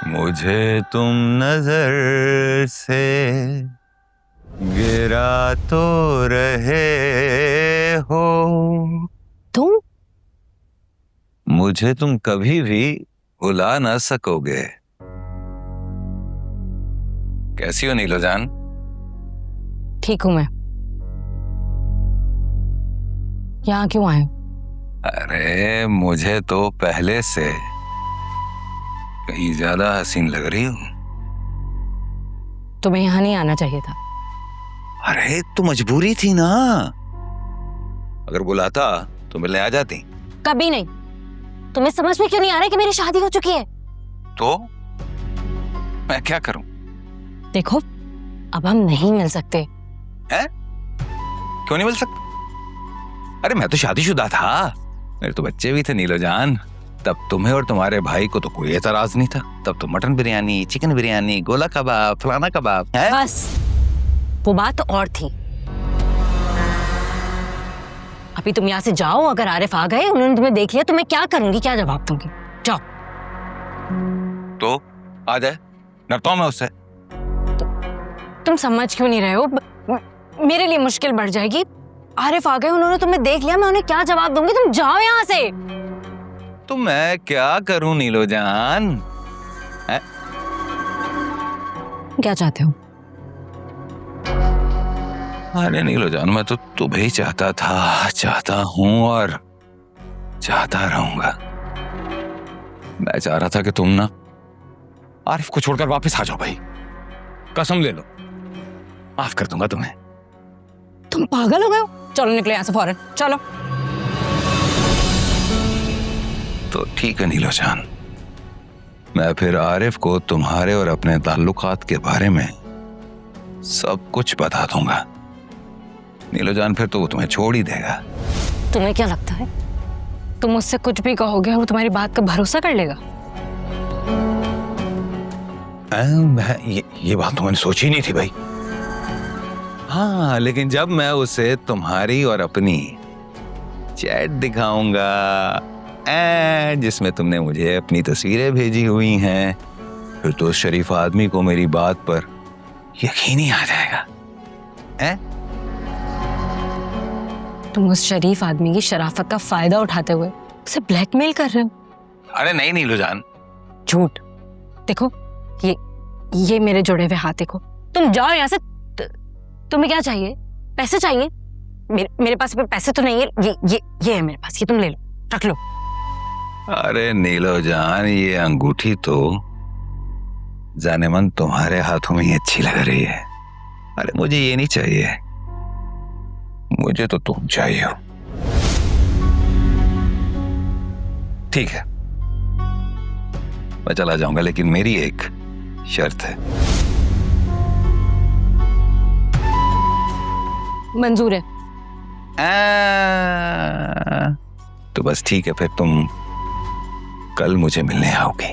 मुझे तुम नजर से गिरा तो रहे हो, तुम मुझे तुम कभी भी भुला ना सकोगे। कैसी हो नीलो जान? ठीक हूं मैं। यहाँ क्यों आए हो? अरे मुझे तो पहले से कहीं ज्यादा हसीन लग रही हूँ। तुम्हें यहाँ नहीं आना चाहिए था। अरे तो मजबूरी थी ना, अगर बुलाता तो मिलने आ जाती। कभी नहीं। तुम्हें समझ में क्यों नहीं आ रहा कि मेरी शादी हो चुकी है? तो मैं क्या करूं? देखो, अब हम नहीं मिल सकते। हैं? क्यों नहीं मिल सकते? अरे मैं तो शादीशुदा था, मेरे तो बच्चे भी थे नीलो जान। तब तुम्हें और तुम्हारे भाई को तो कोई एतराज नहीं था। तब तो मटन बिरयानी, चिकन बिरयानी, गोला कबाब, फलाना कबाब है। बस वो बात और थी। अभी तुम यहाँ से जाओ। अगर आरिफ आ गए, उन्होंने तुम्हें देख लिया तो मैं क्या करूंगी, क्या जवाब दूंगी? जाओ। तो आ जाए, डरता हूं मैं उससे। तुम समझ क्यों नहीं रहे हो? मेरे लिए मुश्किल बढ़ जाएगी। आरिफ आ गए, उन्होंने तुम्हें देख लिया, मैं उन्हें क्या जवाब दूंगी? तुम जाओ यहाँ से। तो मैं क्या करूं नीलो जान? क्या चाहते हो? अरे नीलो जान, मैं तो तुम्हें ही चाहता था, चाहता हूं और चाहता रहूंगा। मैं चाह रहा था कि तुम ना आरिफ को छोड़कर वापस आ जाओ भाई। कसम ले लो, माफ कर दूंगा तुम्हें। तुम पागल हो गए हो? चलो निकलो यहाँ से फौरन, चलो। तो ठीक है नीलो जान, मैं फिर आरिफ को तुम्हारे और अपने ताल्लुकात के बारे में सब कुछ बता दूंगा। नीलो जान, फिर तो वो तुम्हें छोड़ ही देगा। तुम्हें क्या लगता है तुम मुझसे कुछ भी कहोगे वो तुम्हारी बात का भरोसा कर लेगा? ये बात तो मैंने सोची नहीं थी भाई। हाँ, लेकिन जब मैं उसे तुम्हारी और अपनी चैट दिखाऊंगा जिसमें तुमने मुझे अपनी तस्वीरें भेजी हुई हैं, फिर तो उस शरीफ आदमी को मेरी बात पर यकीन ही आ जाएगा। तुम उस शरीफ आदमी की शराफत का फायदा उठाते हुए उसे ब्लैकमेल कर रहे हो। अरे नहीं नीलो जान, झूठ। देखो, ये मेरे जुड़े हुए हाथ देखो। तुम जाओ यहाँ से। तुम्हें क्या चाहिए? पैसे चाहिए? मेरे पास पैसे तो नहीं है। ये है मेरे पास, ये तुम ले लो, रख लो। अरे नीलो जान, ये अंगूठी तो जाने मन तुम्हारे हाथों में ही अच्छी लग रही है। अरे मुझे ये नहीं चाहिए, मुझे तो तुम चाहिए हो। ठीक है, मैं चला जाऊंगा, लेकिन मेरी एक शर्त है। मंजूर है। तो बस ठीक है, फिर तुम कल मुझे मिलने आओगे।